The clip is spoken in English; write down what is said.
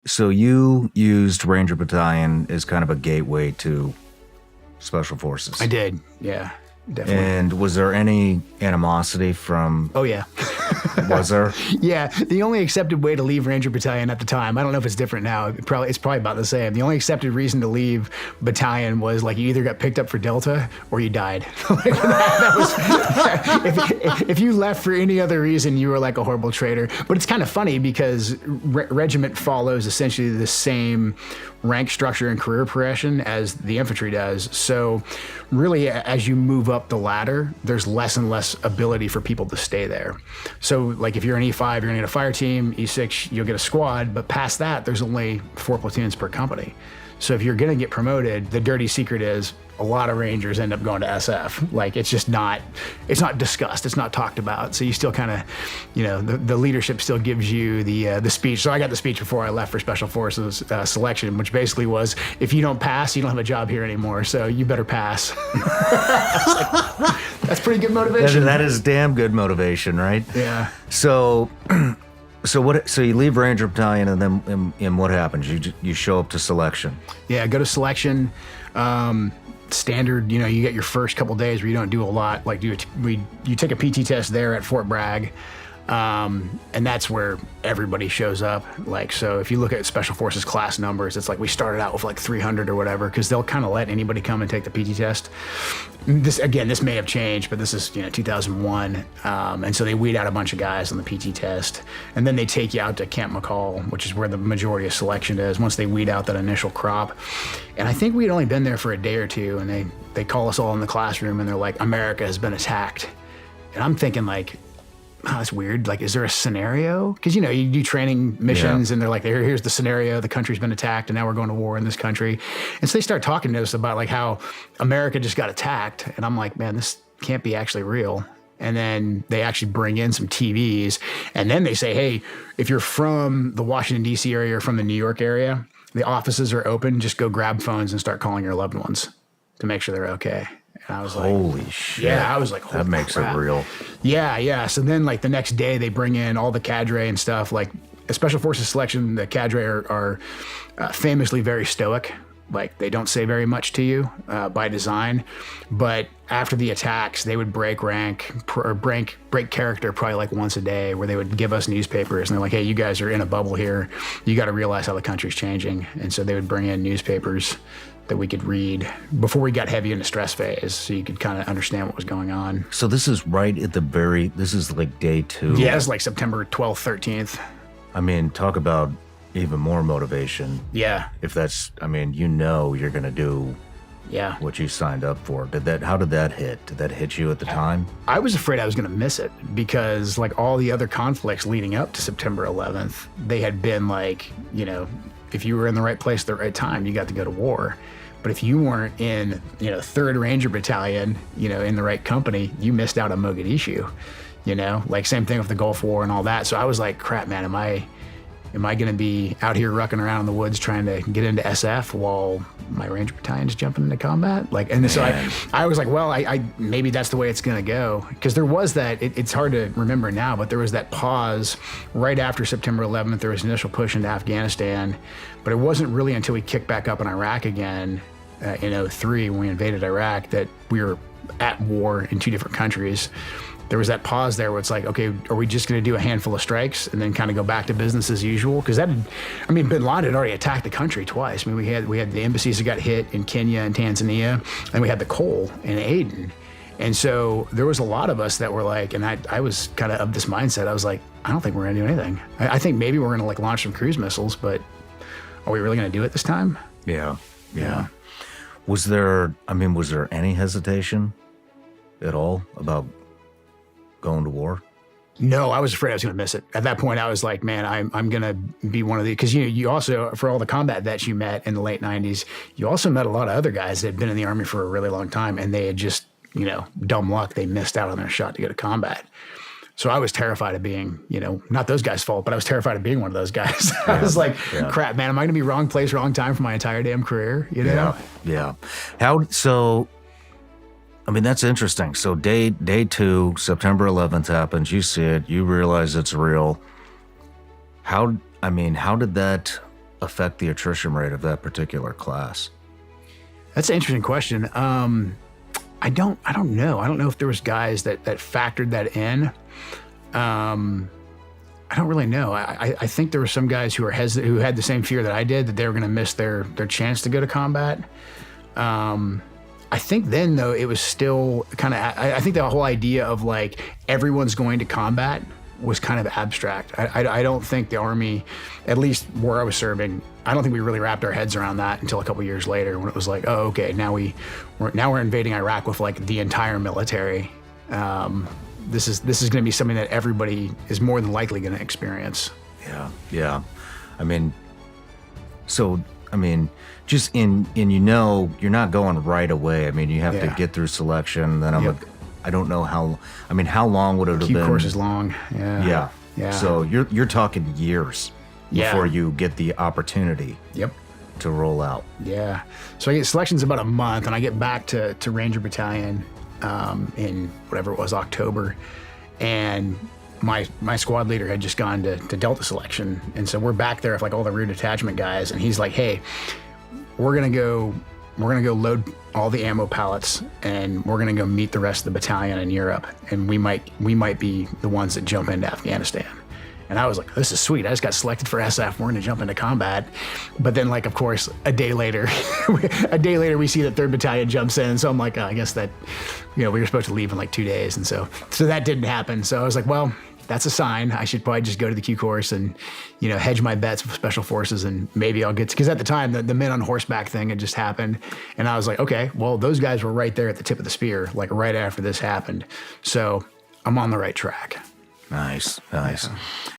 So you used Ranger Battalion as kind of a gateway to Special Forces. I did, yeah, definitely. And was there any animosity from... Oh, yeah. Was there? Yeah, the only accepted way to leave Ranger Battalion at the time, I don't know if it's different now, it's probably about the same. The only accepted reason to leave Battalion was like you either got picked up for Delta or you died. If you left for any other reason, you were like a horrible traitor. But it's kind of funny because regiment follows essentially the same rank structure and career progression as the infantry does. So really, as you move up the ladder, there's less and less ability for people to stay there. So like if you're an E5, you're gonna get a fire team, E6, you'll get a squad, but past that, there's only 4 platoons per company. So if you're gonna get promoted, the dirty secret is a lot of Rangers end up going to SF. Like it's just not, it's not discussed, it's not talked about. So you still kind of, you know, the leadership still gives you the speech. So I got the speech before I left for Special Forces selection, which basically was, if you don't pass, you don't have a job here anymore. So you better pass. Like, that's pretty good motivation. That is damn good motivation, right? Yeah. So you leave Ranger Battalion, and then and what happens? You show up to selection. Yeah, go to selection. Standard, you know, you get your first couple days where you don't do a lot. Like you take a PT test there at Fort Bragg, and that's where everybody shows up. Like, so if you look at Special Forces class numbers, it's like we started out with like 300 or whatever, because they'll kind of let anybody come and take the PT test. This may have changed, but this is 2001, and so they weed out a bunch of guys on the PT test, and then they take you out to Camp McCall, which is where the majority of selection is. Once they weed out that initial crop, and I think we'd only been there for a day or two, and they call us all in the classroom, and they're like, "America has been attacked," and I'm thinking like, oh, that's weird. Like, is there a scenario? Because, you do training missions, and they're like, here's the scenario. The country's been attacked, and now we're going to war in this country. And so they start talking to us about, like, how America just got attacked. And I'm like, man, this can't be actually real. And then they actually bring in some TVs. And then they say, hey, if you're from the Washington, D.C. area or from the New York area, the offices are open. Just go grab phones and start calling your loved ones to make sure they're okay. And I was like, holy shit. Yeah, I was like, that makes it real. Yeah. So then, like, the next day, they bring in all the cadre and stuff. Like, a Special Forces selection, the cadre are famously very stoic. Like, they don't say very much to you by design. But after the attacks, they would break rank or break character probably like once a day, where they would give us newspapers. And they're like, hey, you guys are in a bubble here. You got to realize how the country's changing. And so they would bring in newspapers that we could read before we got heavy into stress phase, so you could kind of understand what was going on. So this is right at this is like day 2. Yeah, it's like September 12th, 13th. I mean, talk about even more motivation. Yeah. If that's, you're going to do what you signed up for. How did that hit? Did that hit you at the time? I was afraid I was going to miss it, because like all the other conflicts leading up to September 11th, they had been like, if you were in the right place at the right time, you got to go to war. But if you weren't in, 3rd Ranger Battalion, in the right company, you missed out on Mogadishu, like same thing with the Gulf War and all that. So I was like, crap, man, am I going to be out here rucking around in the woods trying to get into SF while my Ranger Battalion's jumping into combat? Like, and so I was like, well, I maybe that's the way it's going to go. Because there was that, it's hard to remember now, but there was that pause right after September 11th. There was an initial push into Afghanistan, but it wasn't really until we kicked back up in Iraq again in 03, when we invaded Iraq, that we were at war in 2 different countries. There was that pause there where it's like, okay, are we just going to do a handful of strikes and then kind of go back to business as usual? Because bin Laden had already attacked the country twice. We had the embassies that got hit in Kenya and Tanzania, and we had the Cole in Aden. And so there was a lot of us that were like, and I was kind of this mindset. I was like, I don't think we're going to do anything. I think maybe we're going to like launch some cruise missiles, but are we really going to do it this time? Yeah. Was there any hesitation at all about going to war? No, I was afraid I was going to miss it. At that point, I was like, man, I'm going to be one of the, because you also, for all the combat vets you met in the late 90s, you also met a lot of other guys that had been in the Army for a really long time, and they had just, dumb luck, they missed out on their shot to go to combat. So I was terrified of being, not those guys' fault, but I was terrified of being one of those guys. I was like, crap, man, am I going to be wrong place, wrong time for my entire damn career? Yeah. That's interesting. So day 2, September 11th happens. You see it. You realize it's real. How did that affect the attrition rate of that particular class? That's an interesting question. I don't know. I don't know if there was guys that factored that in. I don't really know. I think there were some guys who had the same fear that I did, that they were going to miss their chance to go to combat. I think then, though, it was still kind of, I think the whole idea of like everyone's going to combat was kind of abstract. I don't think the Army, at least where I was serving, I don't think we really wrapped our heads around that until a couple years later, when it was like, oh, okay, now we're invading Iraq with like the entire military. This is going to be something that everybody is more than likely going to experience. Yeah. I mean, just you're not going right away. I mean, you have to get through selection. Then I don't know how long would it have been? Q course is long. Yeah. So you're talking years before you get the opportunity. Yep. To roll out. Yeah. So I get selections about a month, and I get back to Ranger Battalion in whatever it was, October, and my squad leader had just gone to Delta selection, and so we're back there with like all the rear detachment guys, and he's like, hey, we're gonna go load all the ammo pallets, and we're gonna go meet the rest of the battalion in Europe, and we might be the ones that jump into Afghanistan. And I was like, this is sweet. I just got selected for SF. We're going to jump into combat. But then, like, of course, a day later, we see that 3rd Battalion jumps in. So I'm like, oh, I guess that, we were supposed to leave in like 2 days. And so that didn't happen. So I was like, well, that's a sign. I should probably just go to the Q course and, hedge my bets with Special Forces, and maybe I'll get to, because at the time, the men on horseback thing had just happened. And I was like, okay, well, those guys were right there at the tip of the spear, like right after this happened. So I'm on the right track. Nice.